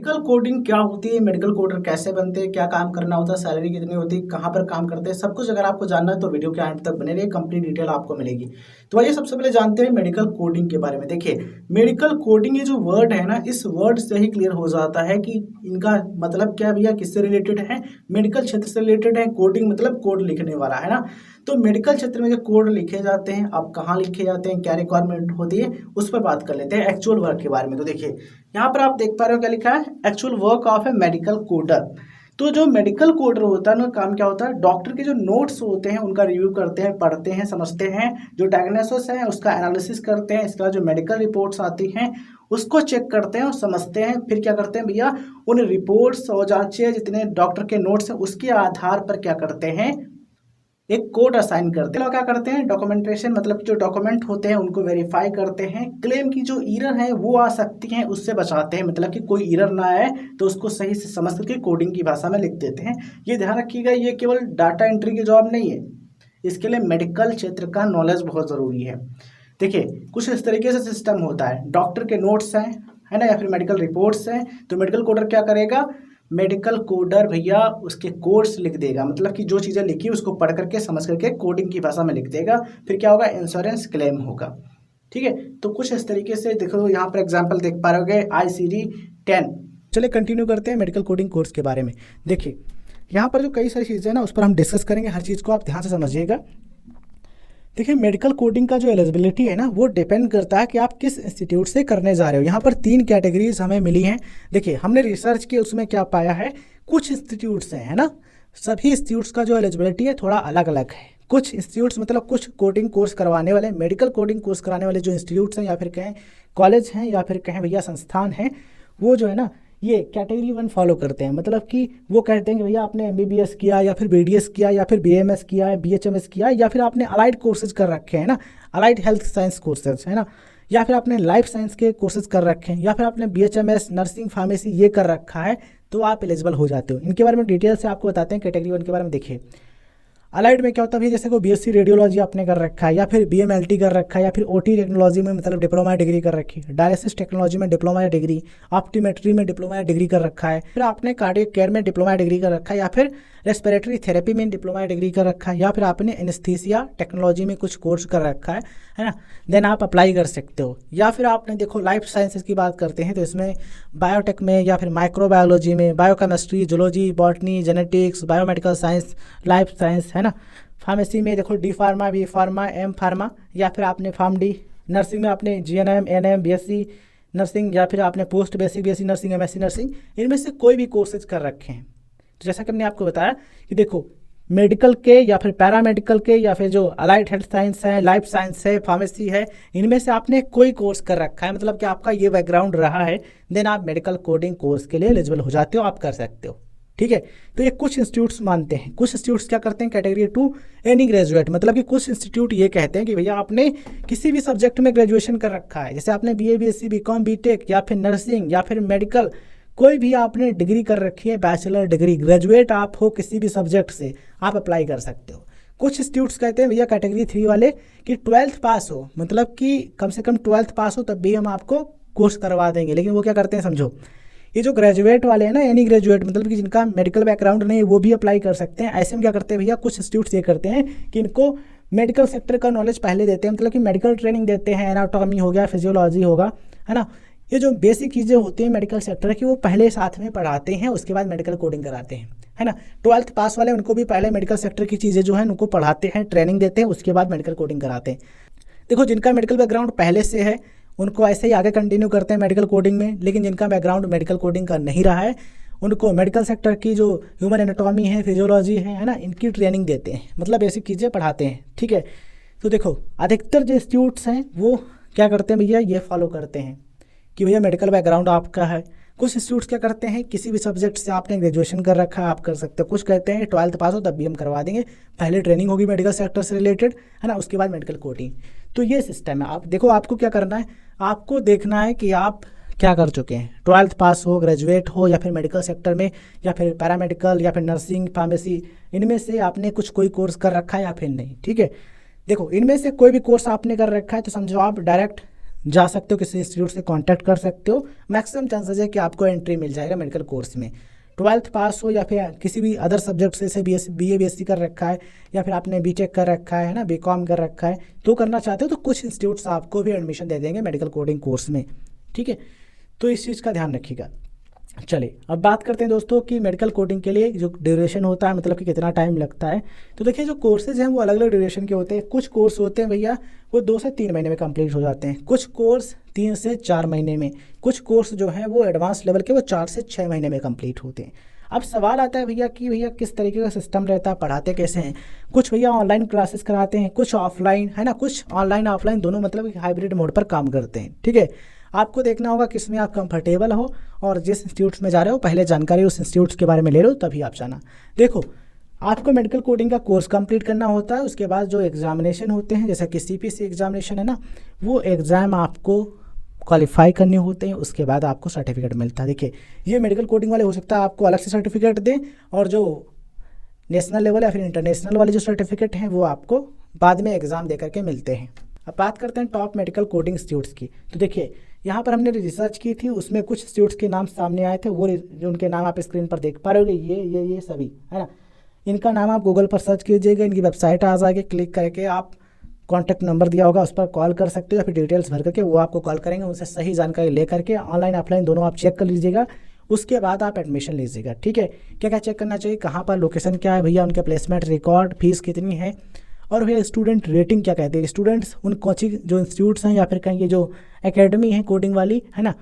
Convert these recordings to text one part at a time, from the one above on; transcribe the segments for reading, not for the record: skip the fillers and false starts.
Medical coding क्या होती है, मेडिकल कोडर कैसे बनते हैं, क्या काम करना होता है, सैलरी कितनी होती है, कहाँ पर काम करते हैं, सब कुछ अगर आपको जानना है तो वीडियो के अंत तक बने रहिए, कंप्लीट डिटेल आपको मिलेगी। तो आइए सबसे पहले जानते हैं मेडिकल कोडिंग के बारे में। देखिए, मेडिकल कोडिंग ये जो वर्ड है ना, इस वर्ड से ही क्लियर हो जाता है कि इनका मतलब क्या भैया, किससे रिलेटेड है, मेडिकल क्षेत्र से रिलेटेड है। कोडिंग मतलब कोड लिखने वाला है ना। तो मेडिकल क्षेत्र में जो कोड लिखे जाते हैं, अब कहाँ लिखे जाते हैं, क्या रिक्वायरमेंट होती है, उस पर बात कर लेते हैं एक्चुअल वर्क के बारे में। तो देखिए, यहाँ पर आप देख पा रहे हो क्या लिखा है, actual work of A medical coder. तो जो मेडिकल कोडर होता है ना, काम क्या होता है, डॉक्टर के जो नोट्स होते हैं उनका रिव्यू करते हैं, पढ़ते हैं, समझते हैं, जो डायग्नोसिस है उसका एनालिसिस करते हैं, इसके बाद जो मेडिकल रिपोर्ट्स आती हैं उसको चेक करते हैं और समझते हैं। फिर क्या करते हैं भैया, उन रिपोर्ट्स और जांचें जितने डॉक्टर के नोट्स हैं उसके आधार पर क्या करते हैं, एक कोड असाइन करते हैं। लोग क्या करते हैं, डॉक्यूमेंटेशन मतलब जो डॉक्यूमेंट होते हैं उनको वेरीफाई करते हैं। क्लेम की जो एरर है वो आ सकती है, उससे बचाते हैं, मतलब कि कोई एरर ना आए तो उसको सही से समझ करके कोडिंग की भाषा में लिख देते हैं। ये ध्यान रखिएगा, ये केवल डाटा एंट्री की जॉब नहीं है, इसके लिए मेडिकल क्षेत्र का नॉलेज बहुत ज़रूरी है। देखिए, कुछ इस तरीके से सिस्टम होता है, डॉक्टर के नोट्स हैं, है ना, या फिर मेडिकल रिपोर्ट्स हैं, तो मेडिकल कोडर क्या करेगा, मेडिकल कोडर भैया उसके कोड्स लिख देगा, मतलब कि जो चीज़ें लिखी उसको पढ़ करके समझ करके कोडिंग की भाषा में लिख देगा। फिर क्या होगा, इंश्योरेंस क्लेम होगा। ठीक है, तो कुछ इस तरीके से देखो, यहाँ पर एग्जांपल देख पा रहे हो ICD-10। चलिए कंटिन्यू करते हैं मेडिकल कोडिंग कोर्स के बारे में। देखिए, यहाँ पर जो कई सारी चीज़ें हैं ना, उस पर हम डिस्कस करेंगे, हर चीज़ को आप ध्यान से समझिएगा। देखिए, मेडिकल कोडिंग का जो एलिजिबिलिटी है ना, वो डिपेंड करता है कि आप किस इंस्टीट्यूट से करने जा रहे हो। यहाँ पर 3 कैटेगरीज हमें मिली हैं। देखिए, हमने रिसर्च किया, उसमें क्या पाया है, कुछ इंस्टीट्यूट्स हैं, है ना, सभी इंस्टीट्यूट्स का जो एलिजिबिलिटी है थोड़ा अलग अलग है। कुछ इंस्टीट्यूट्स मतलब कुछ कोडिंग कोर्स करवाने वाले, मेडिकल कोडिंग कोर्स कराने वाले जो इंस्टीट्यूट्स हैं, या फिर कहें कॉलेज हैं, या फिर कहें भैया संस्थान हैं, वो जो है ना, ये कैटेगरी 1 फॉलो करते हैं। मतलब कि वो कहते हैं कि भैया आपने MBBS किया, या फिर BDS किया, या फिर BMS किया, BHMS किया, या फिर आपने अलाइड कोर्सेज कर रखे हैं ना, अलाइड हेल्थ साइंस कोर्सेज, है ना, या फिर आपने लाइफ साइंस के कोर्सेज कर रखे हैं, या फिर आपने BHMS नर्सिंग फार्मेसी ये कर रखा है, तो आप एलिजिबल हो जाते हो। इनके बारे में डिटेल से आपको बताते हैं। कैटेगरी 1 के बारे में देखिए, अलाइड में क्या होता है भैया, जैसे को BSc रेडियोलॉजी आपने कर रखा है, या फिर BMLT कर रखा है, या फिर OT टेक्नोलॉजी में मतलब डिप्लोमा डिग्री कर रखी है, डायलिसिस टेक्नोलॉजी में डिप्लोमा डिग्री, ऑप्टीमेट्री में डिप्लोमा डिग्री कर रखा है, फिर आपने कार्डियक केयर में डिप्लोमा डिग्री कर रखा है, या फिर रेस्पिरेटरी थेरेपी में डिप्लोमा डिग्री कर रखा है, या फिर आपने एनेस्थीसिया टेक्नोलॉजी में कुछ कोर्स कर रखा है ना, देन आप अप्लाई कर सकते हो। या फिर आपने देखो लाइफ साइंसेज की बात करते हैं तो इसमें बायोटेक में, या फिर माइक्रोबायोलॉजी में, biochemistry, zoology, botany, genetics, biomedical science, life science, है ना। फार्मेसी में देखो D pharma, B pharma, M pharma, या फिर आपने फार्म-D। नर्सिंग में आपने GNM, NM, BSc नर्सिंग, या फिर आपने post basic BSc nursing, MSc nursing, इनमें से कोई भी कोर्सेज कर रखे हैं। तो जैसा कि हमने आपको बताया कि देखो, मेडिकल के या फिर पैरामेडिकल के, या फिर जो अलाइड हेल्थ साइंस है, लाइफ साइंस है, फार्मेसी है, इनमें से आपने कोई कोर्स कर रखा है, मतलब कि आपका ये बैकग्राउंड रहा है, देन आप मेडिकल कोडिंग कोर्स के लिए एलिजिबल हो जाते हो, आप कर सकते हो। ठीक है, तो ये कुछ इंस्टीट्यूट्स मानते हैं। कुछ इंस्टीट्यूट्स क्या करते हैं, कैटेगरी 2 एनी ग्रेजुएट, मतलब कि कुछ इंस्टीट्यूट ये कहते हैं कि भैया आपने किसी भी सब्जेक्ट में ग्रेजुएशन कर रखा है, जैसे आपने BA, BSc, BCom, BTech, या फिर नर्सिंग, या फिर मेडिकल, कोई भी आपने डिग्री कर रखी है, बैचलर डिग्री, ग्रेजुएट आप हो किसी भी सब्जेक्ट से, आप अप्लाई कर सकते हो। कुछ इंस्टीट्यूट्स कहते हैं भैया कैटेगरी 3 वाले कि 12th पास हो, मतलब कि कम से कम 12th पास हो तब भी हम आपको कोर्स करवा देंगे। लेकिन वो क्या करते हैं समझो, ये जो ग्रेजुएट वाले हैं ना, एनी ग्रेजुएट, मतलब कि जिनका मेडिकल बैकग्राउंड नहीं है, वो भी अप्लाई कर सकते हैं। ऐसे में क्या करते हैं भैया, कुछ इंस्टीट्यूट्स ये करते हैं कि इनको मेडिकल सेक्टर का नॉलेज पहले देते हैं, मतलब कि मेडिकल ट्रेनिंग देते हैं, एनाटॉमी हो गया, फिजियोलॉजी होगा, है ना, ये जो बेसिक चीज़ें होती हैं मेडिकल सेक्टर की, वो पहले साथ में पढ़ाते हैं, उसके बाद मेडिकल कोडिंग कराते हैं, है ना। 12th पास वाले उनको भी पहले मेडिकल सेक्टर की चीज़ें जो हैं उनको पढ़ाते हैं, ट्रेनिंग देते हैं, उसके बाद मेडिकल कोडिंग कराते हैं। देखो, जिनका मेडिकल बैकग्राउंड पहले से है उनको ऐसे ही आगे कंटिन्यू करते हैं मेडिकल कोडिंग में, लेकिन जिनका बैकग्राउंड मेडिकल कोडिंग का नहीं रहा है उनको मेडिकल सेक्टर की जो ह्यूमन एनाटॉमी है, फिजियोलॉजी है ना, इनकी ट्रेनिंग देते हैं, मतलब बेसिक चीज़ें पढ़ाते हैं। ठीक है, तो देखो अधिकतर जो इंस्टीट्यूट्स हैं वो क्या करते हैं भैया, ये फॉलो करते हैं कि भैया मेडिकल बैकग्राउंड आपका है। कुछ इंस्टीट्यूट्स क्या करते हैं, किसी भी सब्जेक्ट से आपने ग्रेजुएशन कर रखा है, आप कर सकते हो। कुछ कहते हैं 12th पास हो तब भी हम करवा देंगे, पहले ट्रेनिंग होगी मेडिकल सेक्टर से रिलेटेड, है ना, उसके बाद मेडिकल कोडिंग। तो ये सिस्टम है। आप देखो, आपको क्या करना है, आपको देखना है कि आप क्या कर चुके हैं, 12th पास हो, ग्रेजुएट हो, या फिर मेडिकल सेक्टर में, या फिर पैरामेडिकल, या फिर नर्सिंग, फार्मेसी, इनमें से आपने कोई कोर्स कर रखा है या फिर नहीं। ठीक है, देखो इनमें से कोई भी कोर्स आपने कर रखा है तो समझो आप डायरेक्ट जा सकते हो, किसी इंस्टीट्यूट से कांटेक्ट कर सकते हो। मैक्सिमम चांसेस है कि आपको एंट्री मिल जाएगा मेडिकल कोर्स में। 12th पास हो या फिर किसी भी अदर सब्जेक्ट से, जैसे BA BSc कर रखा है या फिर आपने BTech कर रखा है ना, BCom कर रखा है, तो करना चाहते हो तो कुछ इंस्टीट्यूट्स आपको भी एडमिशन दे देंगे मेडिकल कोडिंग कोर्स में, ठीक है। तो इस चीज़ का ध्यान रखिएगा। चलिए अब बात करते हैं दोस्तों कि मेडिकल कोडिंग के लिए जो ड्यूरेशन होता है, मतलब कि कितना टाइम लगता है। तो देखिए जो कोर्सेज हैं वो अलग अलग ड्यूरेशन के होते हैं। कुछ कोर्स होते हैं भैया वो 2 से 3 महीने में कंप्लीट हो जाते हैं, कुछ कोर्स 3 से 4 महीने में, कुछ कोर्स जो हैं वो एडवांस लेवल के वो 4 से 6 महीने में कंप्लीट होते हैं। अब सवाल आता है भैया कि भैया किस तरीके का सिस्टम रहता है, पढ़ाते कैसे हैं। कुछ भैया ऑनलाइन क्लासेस कराते हैं, कुछ ऑफलाइन, है ना, कुछ ऑनलाइन ऑफलाइन दोनों, मतलब हाइब्रिड मोड पर काम करते हैं, ठीक है। आपको देखना होगा किस में आप कंफर्टेबल हो और जिस इंस्टीट्यूट्स में जा रहे हो पहले जानकारी उस इंस्टीट्यूट्स के बारे में ले लो, तभी आप जाना। देखो आपको मेडिकल कोडिंग का कोर्स कंप्लीट करना होता है, उसके बाद जो एग्जामिनेशन होते हैं जैसे कि CPC एग्जामिनेशन है ना, वो एग्ज़ाम आपको क्वालिफाई करने होते हैं, उसके बाद आपको सर्टिफिकेट मिलता है। देखिए ये मेडिकल कोडिंग वाले हो सकता है आपको अलग से सर्टिफिकेट दें, और जो नेशनल लेवल या फिर इंटरनेशनल वाले जो सर्टिफिकेट हैं वो आपको बाद में एग्ज़ाम दे करके मिलते हैं। अब बात करते हैं टॉप मेडिकल कोडिंग इंस्टीट्यूट्स की। तो देखिए यहाँ पर हमने रिसर्च की थी, उसमें कुछ इंस्टीट्यूट्स के नाम सामने आए थे, वो जो उनके नाम आप स्क्रीन पर देख पा रहे हो, ये सभी है ना। इनका नाम आप गूगल पर सर्च कीजिएगा, इनकी वेबसाइट आ जाएगी, क्लिक करके आप कॉन्टैक्ट नंबर दिया होगा उस पर कॉल कर सकते हो, या फिर डिटेल्स भर करके वो आपको कॉल करेंगे, उनसे सही जानकारी ले करके ऑनलाइन ऑफलाइन दोनों आप चेक कर लीजिएगा। उसके बाद आप एडमिशन लीजिएगा, ठीक है। क्या क्या चेक करना चाहिए, कहाँ पर लोकेशन क्या है भैया, उनके प्लेसमेंट रिकॉर्ड, फीस कितनी है, और भैया स्टूडेंट रेटिंग क्या कहते हैं, स्टूडेंट्स उन कोचिंग जो इंस्टीट्यूट्स हैं या फिर कहीं ये जो एकेडमी है कोडिंग वाली है ना,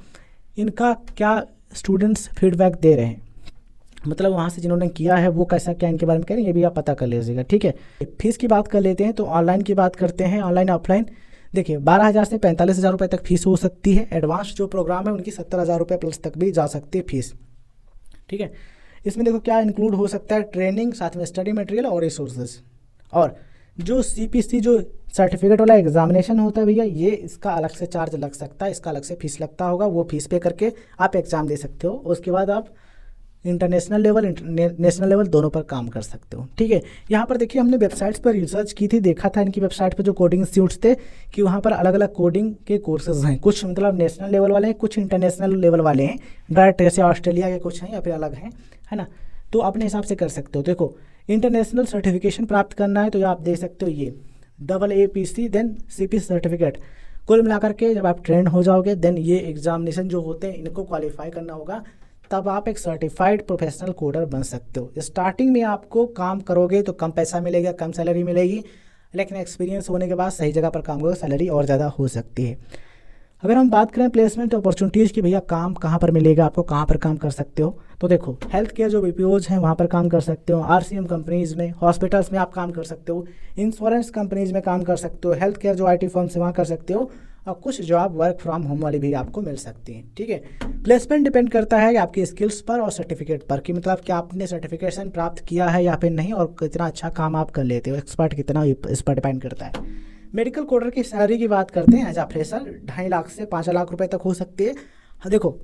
इनका क्या स्टूडेंट्स फीडबैक दे रहे हैं, मतलब वहाँ से जिन्होंने किया है वो कैसा क्या इनके बारे में कह रहे हैं, ये भी आप पता कर लीजिएगा, ठीक है। फीस की बात कर लेते हैं, तो ऑनलाइन की बात करते हैं, ऑनलाइन ऑफलाइन। देखिए 12,000 से 45,000 रुपये तक फीस हो सकती है। एडवांस जो प्रोग्राम है उनकी 70,000 रुपये प्लस तक भी जा सकती है फीस, ठीक है। इसमें देखो क्या इंक्लूड हो सकता है, ट्रेनिंग, साथ में स्टडी मटेरियल और रिसोर्सेज, और जो CPC जो सर्टिफिकेट वाला एग्जामिनेशन होता है भैया, ये इसका अलग से चार्ज लग सकता है, इसका अलग से फीस लगता होगा, वो फीस पे करके आप एग्ज़ाम दे सकते हो। उसके बाद आप इंटरनेशनल लेवल नेशनल लेवल दोनों पर काम कर सकते हो, ठीक है। यहाँ पर देखिए हमने वेबसाइट्स पर रिसर्च की थी, देखा था इनकी वेबसाइट पर जो कोडिंग इंस्टीट्यूट्स थे कि वहाँ पर अलग अलग कोडिंग के कोर्सेज हैं, कुछ मतलब नेशनल लेवल वाले हैं, कुछ इंटरनेशनल लेवल वाले हैं, डायरेक्ट जैसे ऑस्ट्रेलिया के कुछ हैं या फिर अलग हैं, है ना। तो अपने हिसाब से कर सकते हो। देखो इंटरनेशनल सर्टिफिकेशन प्राप्त करना है तो आप दे सकते हो ये AAPC देन CPC सर्टिफिकेट। कुल मिलाकर के जब आप ट्रेंड हो जाओगे देन ये एग्जामिनेशन जो होते हैं इनको क्वालिफाई करना होगा, तब आप एक सर्टिफाइड प्रोफेशनल कोडर बन सकते हो। स्टार्टिंग में आपको काम करोगे तो कम पैसा मिलेगा, कम सैलरी मिलेगी, लेकिन एक्सपीरियंस होने के बाद सही जगह पर काम करोगे सैलरी और ज़्यादा हो सकती है। अगर हम बात करें प्लेसमेंट अपॉर्चुनिटीज़ की, भैया काम कहाँ पर मिलेगा आपको, कहाँ पर काम कर सकते हो, तो देखो हेल्थ केयर जो BPOs हैं वहाँ पर काम कर सकते हो, RCM कंपनीज़ में, हॉस्पिटल्स में आप काम कर सकते हो, इंश्योरेंस कंपनीज़ में काम कर सकते हो, हेल्थ केयर जो IT फर्म से वहाँ कर सकते हो, और कुछ जॉब वर्क फ्रॉम होम वाली भी आपको मिल सकती हैं, ठीक है। प्लेसमेंट डिपेंड करता है आपकी स्किल्स पर और सर्टिफिकेट पर, कि मतलब क्या आपने सर्टिफिकेशन प्राप्त किया है या फिर नहीं, और कितना अच्छा काम आप कर लेते हो, एक्सपर्ट कितना इस पर डिपेंड करता है। मेडिकल कोडर की सैलरी की बात करते हैं, एज आ फ्रेशर 2.5 लाख से 5 लाख रुपए तक हो सकती है। हाँ देखो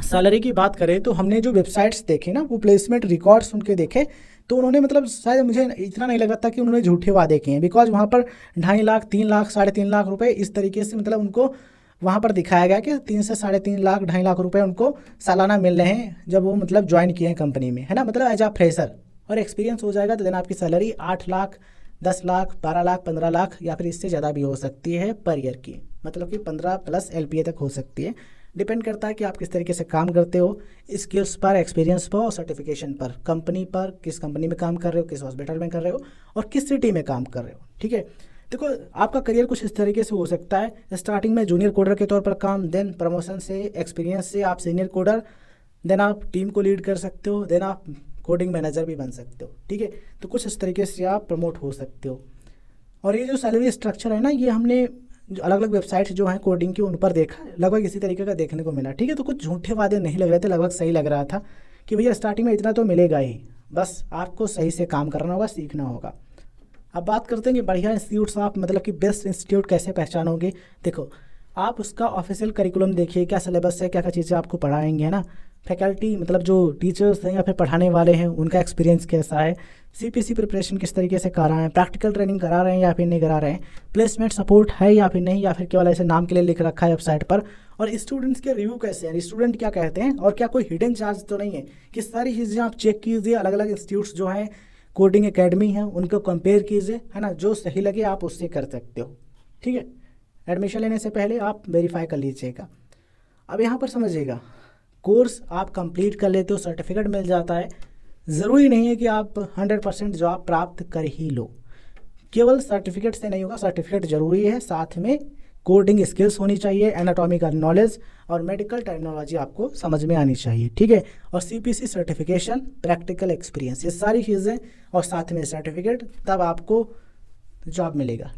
सैलरी की बात करें तो हमने जो वेबसाइट्स देखे ना, वो प्लेसमेंट रिकॉर्ड्स उनके देखे, तो उन्होंने मतलब शायद मुझे इतना नहीं लगा था कि उन्होंने झूठे वादे किए हैं, बिकॉज वहाँ पर 2.5 लाख, 3 लाख, 3.5 लाख रुपए इस तरीके से मतलब उनको वहाँ पर दिखाया गया कि 3 से 3.5 लाख, 2.5 लाख रुपए उनको सालाना मिल रहे हैं जब वो मतलब ज्वाइन किए हैं कंपनी में, है ना, मतलब एज आ फ्रेशर। और एक्सपीरियंस हो जाएगा तो देन आपकी सैलरी 8 लाख, 10 लाख, 12 लाख, 15 लाख या फिर इससे ज़्यादा भी हो सकती है पर ईयर की, मतलब कि 15 प्लस LPA तक हो सकती है। डिपेंड करता है कि आप किस तरीके से काम करते हो, स्किल्स पर, एक्सपीरियंस पर और सर्टिफिकेशन पर, कंपनी पर, किस कंपनी में काम कर रहे हो, किस हॉस्पिटल में कर रहे हो और किस सिटी में काम कर रहे हो, ठीक है। देखो आपका करियर कुछ इस तरीके से हो सकता है, स्टार्टिंग में जूनियर कोडर के तौर पर काम, देन प्रमोशन से, एक्सपीरियंस से आप सीनियर कोडर, देन आप टीम को लीड कर सकते हो, देन आप कोडिंग मैनेजर भी बन सकते हो, ठीक है। तो कुछ इस तरीके से आप प्रमोट हो सकते हो। और ये जो सैलरी स्ट्रक्चर है ना, ये हमने जो अलग अलग वेबसाइट्स जो हैं कोडिंग की उन पर देखा, लगभग इसी तरीके का देखने को मिला, ठीक है। तो कुछ झूठे वादे नहीं लग रहे थे, लगभग सही लग रहा था कि भैया स्टार्टिंग में इतना तो मिलेगा ही, बस आपको सही से काम करना होगा, सीखना होगा। अब बात करते हैं कि बढ़िया इंस्टीट्यूट्स आप मतलब कि बेस्ट इंस्टीट्यूट कैसे पहचानोगे। देखो आप उसका ऑफिशियल करिकुलम देखिए, क्या सिलेबस है, क्या क्या चीज़ें आपको पढ़ाएंगे, है ना। फैकल्टी मतलब जो टीचर्स हैं या फिर पढ़ाने वाले हैं उनका एक्सपीरियंस कैसा है, सीपीसी प्रिपरेशन किस तरीके से करा रहे हैं, प्रैक्टिकल ट्रेनिंग करा रहे हैं या फिर नहीं करा रहे हैं, प्लेसमेंट सपोर्ट है या फिर नहीं, या फिर केवल ऐसे नाम के लिए लिख रखा है वेबसाइट पर, और स्टूडेंट्स के रिव्यू कैसे हैं, स्टूडेंट क्या कहते हैं, और क्या कोई हिडन चार्ज तो नहीं है। कि सारी चीज़ें आप चेक कीजिए, अलग अलग इंस्टीट्यूट्स जो हैं कोडिंग एकेडमी हैं उनको कंपेयर कीजिए, है ना, जो सही लगे आप उससे कर सकते हो। ठीक है, एडमिशन लेने से पहले आप वेरीफाई कर लीजिएगा। अब यहाँ पर समझिएगा, कोर्स आप कंप्लीट कर लेते हो, सर्टिफिकेट मिल जाता है, ज़रूरी नहीं है कि आप 100% जॉब प्राप्त कर ही लो। केवल सर्टिफिकेट से नहीं होगा, सर्टिफिकेट ज़रूरी है, साथ में कोडिंग स्किल्स होनी चाहिए, एनाटॉमिकल नॉलेज और मेडिकल टर्मिनोलॉजी आपको समझ में आनी चाहिए। ठीक है, और सीपीसी सर्टिफिकेशन, प्रैक्टिकल एक्सपीरियंस, ये सारी चीज़ें और साथ में सर्टिफिकेट, तब आपको जॉब मिलेगा।